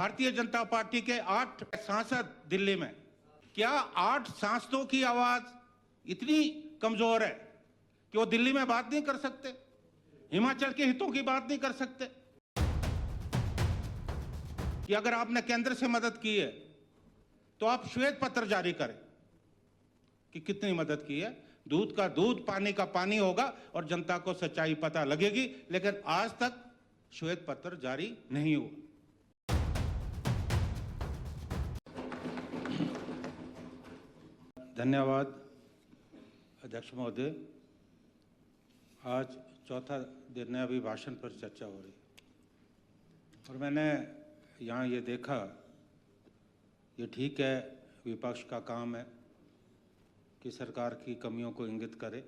Bharatiya Janata party के 8 सांसद दिल्ली में, क्या 8 सांसदों की आवाज इतनी कमजोर है कि वो दिल्ली में बात नहीं कर सकते, हिमाचल के हितों की बात नहीं कर सकते? कि अगर आपने केंद्र से मदद की है तो आप श्वेत पत्र जारी करें कि कितनी मदद की है। दूध का दूध, पानी का पानी होगा और जनता को सच्चाई पता लगेगी, लेकिन आज तक श्वेत पत्र जारी नहीं हुआ। धन्यवाद अध्यक्ष महोदय। आज चौथा दिन है, अभी भाषण पर चर्चा हो रही है और मैंने यहाँ ये देखा, ये ठीक है, विपक्ष का काम है कि सरकार की कमियों को इंगित करे,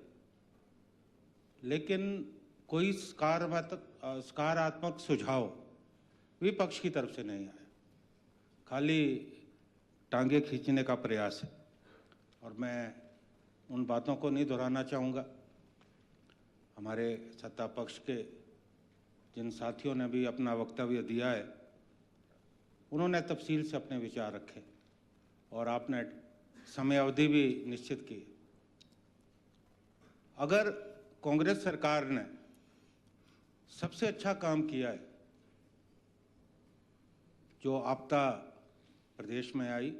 लेकिन कोई सकारात्मक सुझाव विपक्ष की तरफ से नहीं आया, खाली टांगे खींचने का प्रयास है। और मैं उन बातों को नहीं दोहराना चाहूँगा। हमारे सत्ता पक्ष के जिन साथियों ने भी अपना वक्तव्य दिया है, उन्होंने तफसील से अपने विचार रखे और आपने समय अवधि भी निश्चित की। अगर कांग्रेस सरकार ने सबसे अच्छा काम किया है जो आपदा प्रदेश में आई,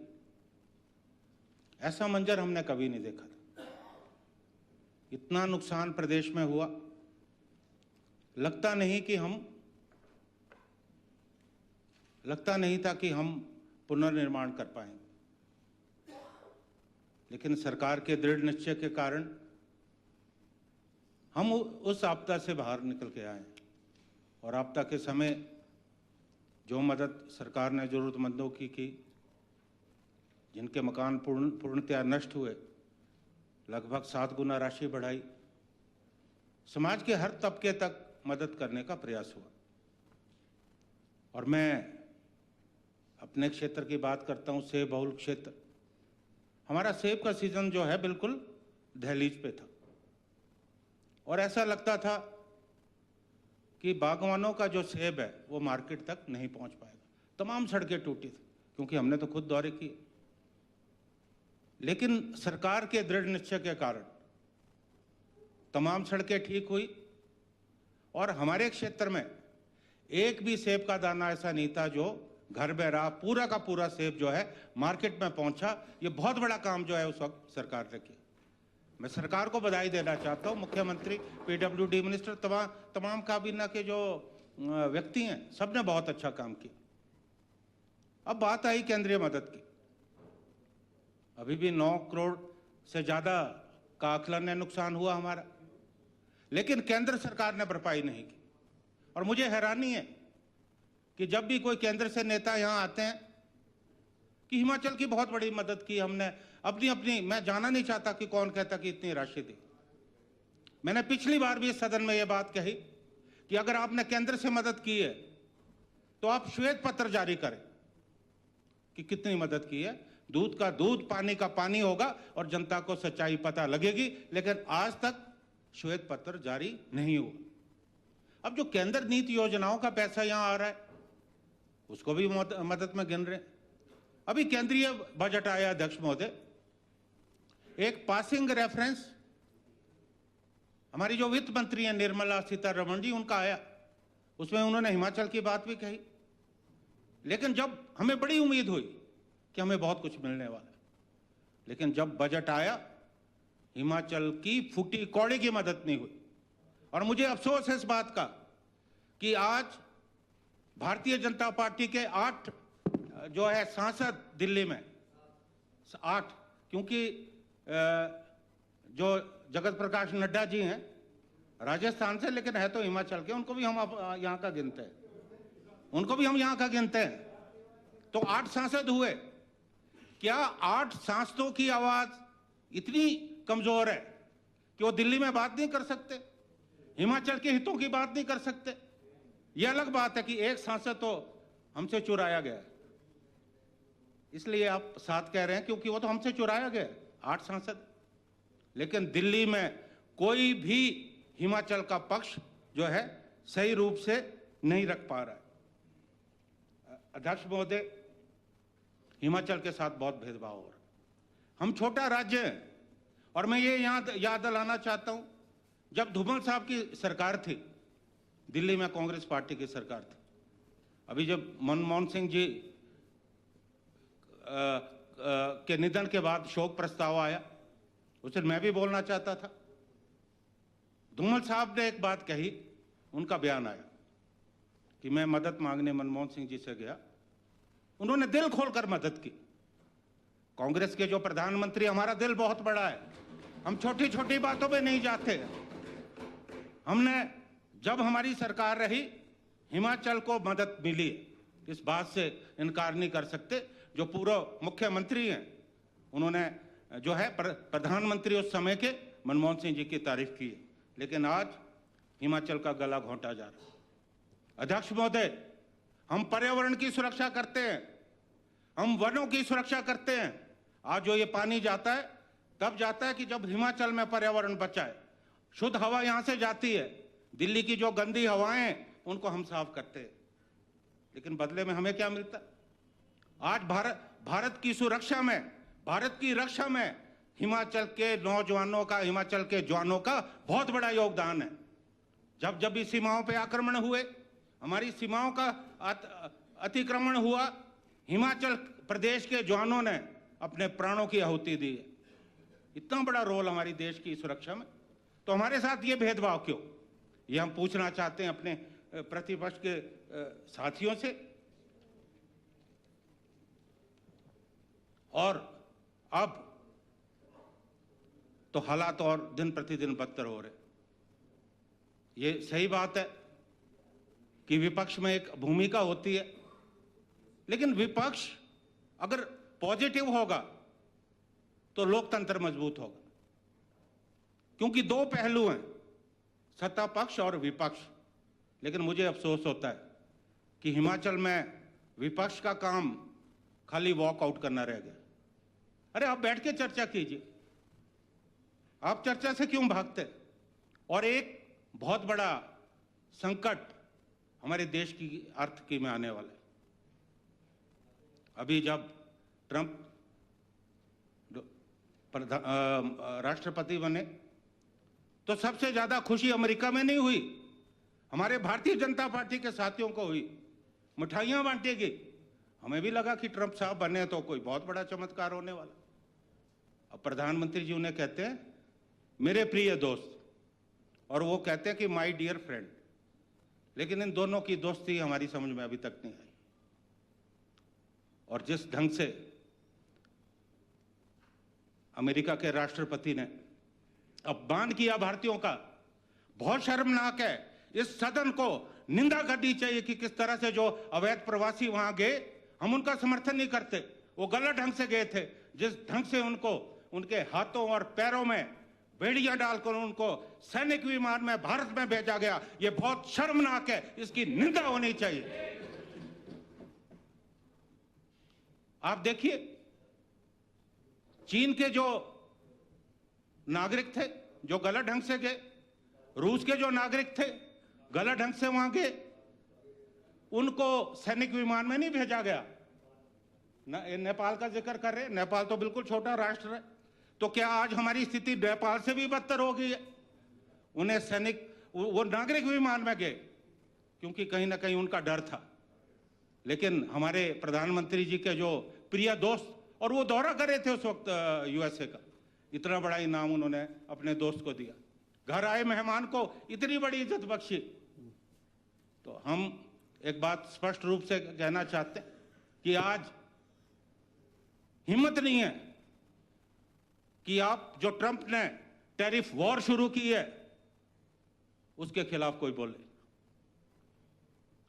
ऐसा मंजर हमने कभी नहीं देखा था। इतना नुकसान प्रदेश में हुआ, लगता नहीं था कि हम पुनर्निर्माण कर पाएंगे, लेकिन सरकार के दृढ़ निश्चय के कारण हम उस आपदा से बाहर निकल के आए। और आपदा के समय जो मदद सरकार ने जरूरतमंदों की, जिनके मकान पूर्णतया नष्ट हुए, लगभग 7 गुना राशि बढ़ाई, समाज के हर तबके तक मदद करने का प्रयास हुआ। और मैं अपने क्षेत्र की बात करता हूं, सेब बहुल क्षेत्र। हमारा सेब का सीजन जो है बिल्कुल दहलीज पे था और ऐसा लगता था कि बागवानों का जो सेब है वो मार्केट तक नहीं पहुंच पाएगा। तमाम सड़कें टूटी थी, क्योंकि हमने तो खुद दौरे किए। लेकिन सरकार के दृढ़ निश्चय के कारण तमाम सड़कें ठीक हुई और हमारे क्षेत्र में एक भी सेब का दाना ऐसा नहीं था जो घर में रहा। पूरा का पूरा सेब जो है मार्केट में पहुंचा। ये बहुत बड़ा काम जो है उस वक्त सरकार ने किया। मैं सरकार को बधाई देना चाहता हूं। मुख्यमंत्री, पीडब्ल्यूडी मिनिस्टर, तमाम काबीना के जो व्यक्ति हैं, सबने बहुत अच्छा काम किया। अब बात आई केंद्रीय मदद की। अभी भी 9 करोड़ से ज्यादा का आकलन है नुकसान हुआ हमारा, लेकिन केंद्र सरकार ने भरपाई नहीं की। और मुझे हैरानी है कि जब भी कोई केंद्र से नेता यहां आते हैं कि हिमाचल की बहुत बड़ी मदद की हमने, अपनी मैं जाना नहीं चाहता कि कौन कहता कि इतनी राशि दी। मैंने पिछली बार भी इस सदन में यह बात कही कि अगर आपने केंद्र से मदद की है तो आप श्वेत पत्र जारी करें कि कितनी मदद की है। दूध का दूध, पानी का पानी होगा और जनता को सच्चाई पता लगेगी, लेकिन आज तक श्वेत पत्र जारी नहीं हुआ। अब जो केंद्र नीति योजनाओं का पैसा यहां आ रहा है, उसको भी मदद में गिन रहे हैं। अभी केंद्रीय बजट आया अध्यक्ष महोदय, एक पासिंग रेफरेंस हमारी जो वित्त मंत्री हैं निर्मला सीतारमण जी, उनका आया। उसमें उन्होंने हिमाचल की बात भी कही, लेकिन जब हमें बड़ी उम्मीद हुई कि हमें बहुत कुछ मिलने वाला है, लेकिन जब बजट आया, हिमाचल की फूटी कौड़ी की मदद नहीं हुई। और मुझे अफसोस है इस बात का कि आज भारतीय जनता पार्टी के 8 जो है सांसद दिल्ली में, 8, क्योंकि जो जगत प्रकाश नड्डा जी हैं राजस्थान से, लेकिन है तो हिमाचल के, उनको भी हम यहाँ का गिनते हैं, तो 8 सांसद हुए। क्या 8 सांसदों की आवाज इतनी कमजोर है कि वो दिल्ली में बात नहीं कर सकते, हिमाचल के हितों की बात नहीं कर सकते? यह अलग बात है कि एक सांसद तो हमसे चुराया गया है, इसलिए आप 7 कह रहे हैं, क्योंकि वो तो हमसे चुराया गया, 8 सांसद। लेकिन दिल्ली में कोई भी हिमाचल का पक्ष जो है सही रूप से नहीं रख पा रहा है। अध्यक्ष महोदय, हिमाचल के साथ बहुत भेदभाव हो रहा है। हम छोटा राज्य हैं और मैं ये याद दिलाना चाहता हूं, जब धूमल साहब की सरकार थी, दिल्ली में कांग्रेस पार्टी की सरकार थी, अभी जब मनमोहन सिंह जी के निधन के बाद शोक प्रस्ताव आया, उसे मैं भी बोलना चाहता था। धूमल साहब ने एक बात कही, उनका बयान आया कि मैं मदद मांगने मनमोहन सिंह जी से गया, उन्होंने दिल खोलकर मदद की। कांग्रेस के जो प्रधानमंत्री, हमारा दिल बहुत बड़ा है, हम छोटी छोटी बातों पे नहीं जाते। हमने जब हमारी सरकार रही, हिमाचल को मदद मिली, इस बात से इनकार नहीं कर सकते। जो पूर्व मुख्यमंत्री हैं, उन्होंने जो है प्रधानमंत्री उस समय के मनमोहन सिंह जी की तारीफ की है, लेकिन आज हिमाचल का गला घोंटा जा रहा है। अध्यक्ष महोदय, हम पर्यावरण की सुरक्षा करते हैं, हम वनों की सुरक्षा करते हैं। आज जो ये पानी जाता है, तब जाता है कि जब हिमाचल में पर्यावरण बचा है। शुद्ध हवा यहां से जाती है, दिल्ली की जो गंदी हवाएं उनको हम साफ करते हैं, लेकिन बदले में हमें क्या मिलता है? आज भारत की सुरक्षा में, भारत की रक्षा में हिमाचल के नौजवानों का, हिमाचल के जवानों का बहुत बड़ा योगदान है। जब जब भी सीमाओं पे आक्रमण हुए, हमारी सीमाओं का अतिक्रमण हुआ, हिमाचल प्रदेश के जवानों ने अपने प्राणों की आहुति दी है। इतना बड़ा रोल हमारी देश की सुरक्षा में, तो हमारे साथ ये भेदभाव क्यों? ये हम पूछना चाहते हैं अपने प्रतिपक्ष के साथियों से। और अब तो हालात और दिन प्रतिदिन बदतर हो रहे। ये सही बात है कि विपक्ष में एक भूमिका होती है, लेकिन विपक्ष अगर पॉजिटिव होगा तो लोकतंत्र मजबूत होगा, क्योंकि दो पहलू हैं, सत्ता पक्ष और विपक्ष। लेकिन मुझे अफसोस होता है कि हिमाचल में विपक्ष का काम खाली वॉकआउट करना रह गया। अरे आप बैठ के चर्चा कीजिए, आप चर्चा से क्यों भागते? और एक बहुत बड़ा संकट हमारे देश की आर्थिकी में आने वाला है। अभी जब ट्रंप राष्ट्रपति बने तो सबसे ज्यादा खुशी अमेरिका में नहीं हुई, हमारे भारतीय जनता पार्टी के साथियों को हुई। मिठाइयां बांटी गई, हमें भी लगा कि ट्रंप साहब बने तो कोई बहुत बड़ा चमत्कार होने वाला। अब प्रधानमंत्री जी उन्हें कहते हैं मेरे प्रिय दोस्त, और वो कहते हैं कि माय डियर फ्रेंड, लेकिन इन दोनों की दोस्ती हमारी समझ में अभी तक नहीं आई। और जिस ढंग से अमेरिका के राष्ट्रपति ने अपमान किया भारतीयों का, बहुत शर्मनाक है। इस सदन को निंदा करनी चाहिए कि किस तरह से जो अवैध प्रवासी वहां गए, हम उनका समर्थन नहीं करते, वो गलत ढंग से गए थे। जिस ढंग से उनको उनके हाथों और पैरों में बेड़ियां डालकर उनको सैनिक विमान में भारत में भेजा गया, ये बहुत शर्मनाक है, इसकी निंदा होनी चाहिए। आप देखिए, चीन के जो नागरिक थे जो गलत ढंग से गए, रूस के जो नागरिक थे गलत ढंग से वहां गए, उनको सैनिक विमान में नहीं भेजा गया। नेपाल का जिक्र कर रहे, नेपाल तो बिल्कुल छोटा राष्ट्र है, तो क्या आज हमारी स्थिति नेपाल से भी बदतर हो गई है? उन्हें वो नागरिक विमान में गए क्योंकि कहीं ना कहीं उनका डर था। लेकिन हमारे प्रधानमंत्री जी के जो प्रिय दोस्त, और वो दौरा कर रहे थे उस वक्त यूएसए का, इतना बड़ा इनाम उन्होंने अपने दोस्त को दिया, घर आए मेहमान को इतनी बड़ी इज्जत बख्शी। तो हम एक बात स्पष्ट रूप से कहना चाहते हैं कि आज हिम्मत नहीं है कि आप जो ट्रंप ने टैरिफ वॉर शुरू की है उसके खिलाफ कोई बोले।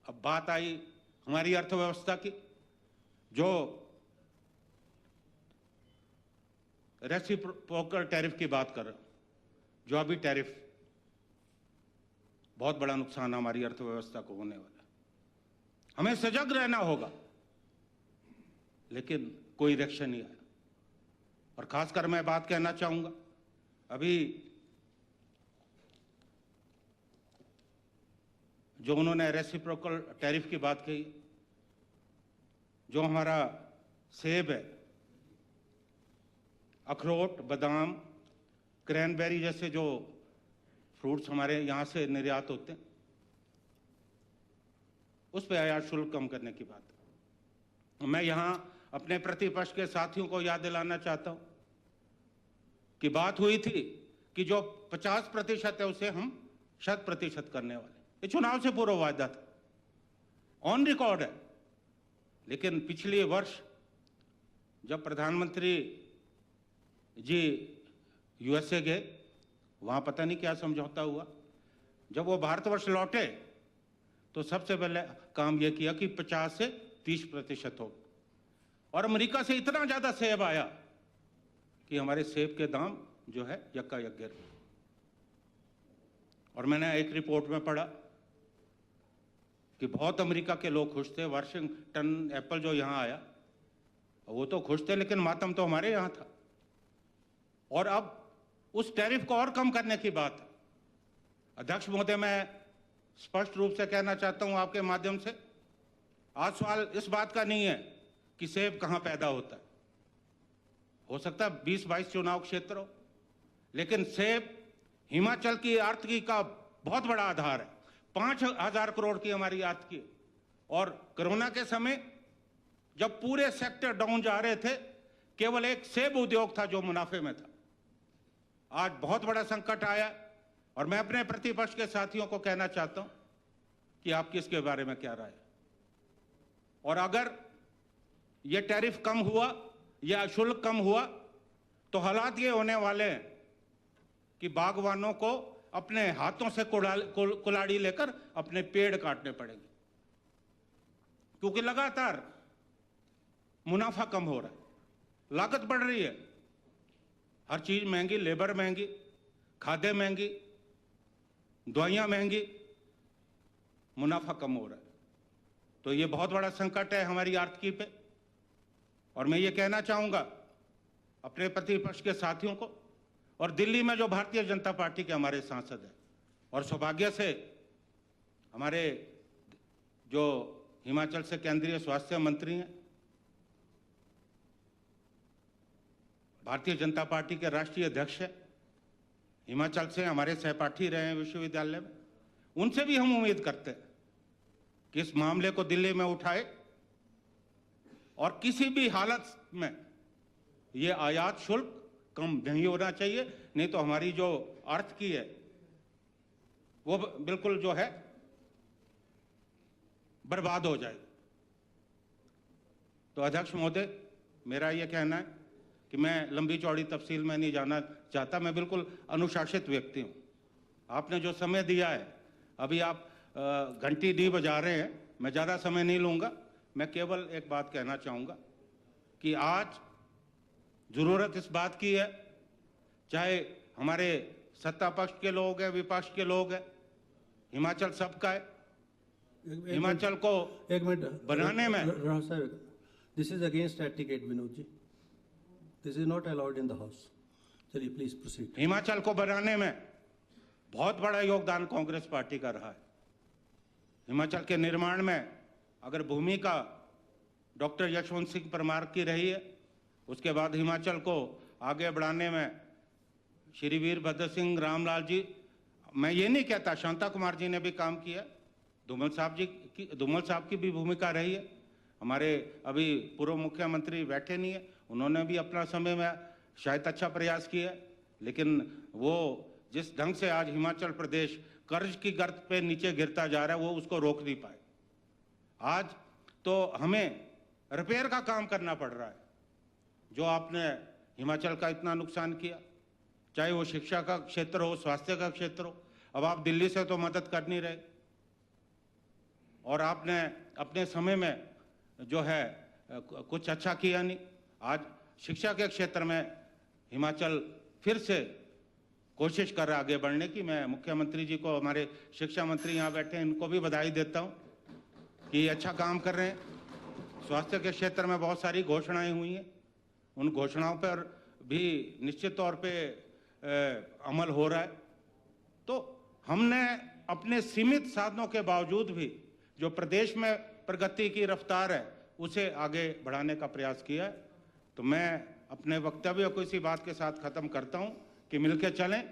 अब बात आई हमारी अर्थव्यवस्था की, जो रेसिप्रोकल टैरिफ की बात कर रहा हूं, जो अभी टैरिफ, बहुत बड़ा नुकसान हमारी अर्थव्यवस्था को होने वाला है। हमें सजग रहना होगा, लेकिन कोई रिएक्शन नहीं आया। और खासकर मैं बात कहना चाहूंगा, अभी जो उन्होंने रेसिप्रोकल टैरिफ की बात कही, जो हमारा सेब है, अखरोट, बादाम, क्रैनबेरी जैसे जो फ्रूट्स हमारे यहाँ से निर्यात होते हैं, उस पर आयात शुल्क कम करने की बात है। मैं यहाँ अपने प्रतिपक्ष के साथियों को याद दिलाना चाहता हूँ कि बात हुई थी कि जो 50% है उसे हम 100% करने वाले। ये चुनाव से पूर्व वायदा था, ऑन रिकॉर्ड है। लेकिन पिछले वर्ष जब प्रधानमंत्री जी यूएसए गए, वहां पता नहीं क्या समझौता हुआ, जब वो भारतवर्ष लौटे तो सबसे पहले काम यह किया कि 50 से 30% हो। और अमेरिका से इतना ज्यादा सेब आया कि हमारे सेब के दाम जो है यक्का यक गिर गए। और मैंने एक रिपोर्ट में पढ़ा कि बहुत अमेरिका के लोग खुश थे। वाशिंगटन एप्पल जो यहां आया वो तो खुश थे, लेकिन मातम तो हमारे यहां था। और अब उस टैरिफ को और कम करने की बात है। अध्यक्ष महोदय, मैं स्पष्ट रूप से कहना चाहता हूं आपके माध्यम से, आज सवाल इस बात का नहीं है कि सेब कहां पैदा होता है। हो सकता है 20-22 चुनाव क्षेत्र हो, लेकिन सेब हिमाचल की आर्थिकी का बहुत बड़ा आधार है। 5,000 करोड़ की हमारी आर्थिकी। और कोरोना के समय जब पूरे सेक्टर डाउन जा रहे थे, केवल एक सेब उद्योग था जो मुनाफे में था। आज बहुत बड़ा संकट आया और मैं अपने प्रतिपक्ष के साथियों को कहना चाहता हूं कि आपकी इसके बारे में क्या राय है। और अगर यह टैरिफ कम हुआ या शुल्क कम हुआ तो हालात ये होने वाले हैं कि बागवानों को अपने हाथों से कुल्हाड़ी लेकर अपने पेड़ काटने पड़ेंगे, क्योंकि लगातार मुनाफा कम हो रहा है, लागत बढ़ रही है, हर चीज महंगी, लेबर महंगी, खाद्य महंगी, दवाइयां महंगी, मुनाफा कम हो रहा है। तो ये बहुत बड़ा संकट है हमारी आर्थिकी पे। और मैं ये कहना चाहूंगा अपने प्रतिपक्ष के साथियों को, और दिल्ली में जो भारतीय जनता पार्टी के हमारे सांसद हैं, और सौभाग्य से हमारे जो हिमाचल से केंद्रीय स्वास्थ्य मंत्री हैं, भारतीय जनता पार्टी के राष्ट्रीय अध्यक्ष हैं, हिमाचल से हमारे सहपाठी रहे हैं विश्वविद्यालय में, उनसे भी हम उम्मीद करते हैं कि इस मामले को दिल्ली में उठाए और किसी भी हालत में ये आयात शुल्क कम नहीं होना चाहिए, नहीं तो हमारी जो आर्थिकी है वो बिल्कुल जो है बर्बाद हो जाएगी। तो अध्यक्ष महोदय, मेरा ये कहना है कि मैं लंबी चौड़ी तफसील में नहीं जाना चाहता, मैं बिल्कुल अनुशासित व्यक्ति हूं। आपने जो समय दिया है, अभी आप घंटी डी बजा रहे हैं, मैं ज़्यादा समय नहीं लूँगा। मैं केवल एक बात कहना चाहूँगा कि आज ज़रूरत इस बात की है, चाहे हमारे सत्ता पक्ष के लोग हैं, विपक्ष के लोग हैं, हिमाचल सबका है। हिमाचल को एक मिनट बनाने में this is against etiquette Vinod ji, this is not allowed in the house. चलिए प्लीज प्रोसीड। हिमाचल को बनाने में बहुत बड़ा योगदान कांग्रेस पार्टी का रहा है। हिमाचल के निर्माण में अगर भूमिका डॉक्टर यशवंत सिंह परमार की रही है, उसके बाद हिमाचल को आगे बढ़ाने में श्री वीरभद्र सिंह, रामलाल जी, मैं ये नहीं कहता, शांता कुमार जी ने भी काम किया, धूमल साहब की भी भूमिका रही है। हमारे अभी पूर्व मुख्यमंत्री बैठे नहीं है, उन्होंने भी अपना समय में शायद अच्छा प्रयास किया, लेकिन वो जिस ढंग से आज हिमाचल प्रदेश कर्ज की गर्त पे नीचे गिरता जा रहा है, वो उसको रोक नहीं पाए। आज तो हमें रिपेयर का काम करना पड़ रहा है। जो आपने हिमाचल का इतना नुकसान किया, चाहे वो शिक्षा का क्षेत्र हो, स्वास्थ्य का क्षेत्र हो, अब आप दिल्ली से तो मदद कर नहीं रहे, और आपने अपने समय में जो है कुछ अच्छा किया नहीं। आज शिक्षा के क्षेत्र में हिमाचल फिर से कोशिश कर रहा है आगे बढ़ने की। मैं मुख्यमंत्री जी को, हमारे शिक्षा मंत्री यहाँ बैठे हैं, इनको भी बधाई देता हूँ कि ये अच्छा काम कर रहे हैं। स्वास्थ्य के क्षेत्र में बहुत सारी घोषणाएं हुई हैं, उन घोषणाओं पर भी निश्चित तौर पे अमल हो रहा है। तो हमने अपने सीमित साधनों के बावजूद भी जो प्रदेश में प्रगति की रफ्तार है उसे आगे बढ़ाने का प्रयास किया है। तो मैं अपने वक्तव्य को इसी बात के साथ खत्म करता हूं कि मिलकर चलें,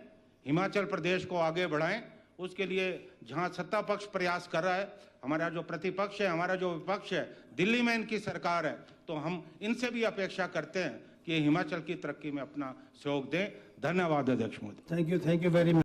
हिमाचल प्रदेश को आगे बढ़ाएं। उसके लिए जहां सत्ता पक्ष प्रयास कर रहा है, हमारा जो प्रतिपक्ष है, हमारा जो विपक्ष है, दिल्ली में इनकी सरकार है, तो हम इनसे भी अपेक्षा करते हैं कि ये हिमाचल की तरक्की में अपना सहयोग दें। धन्यवाद अध्यक्ष महोदय। Thank you very much.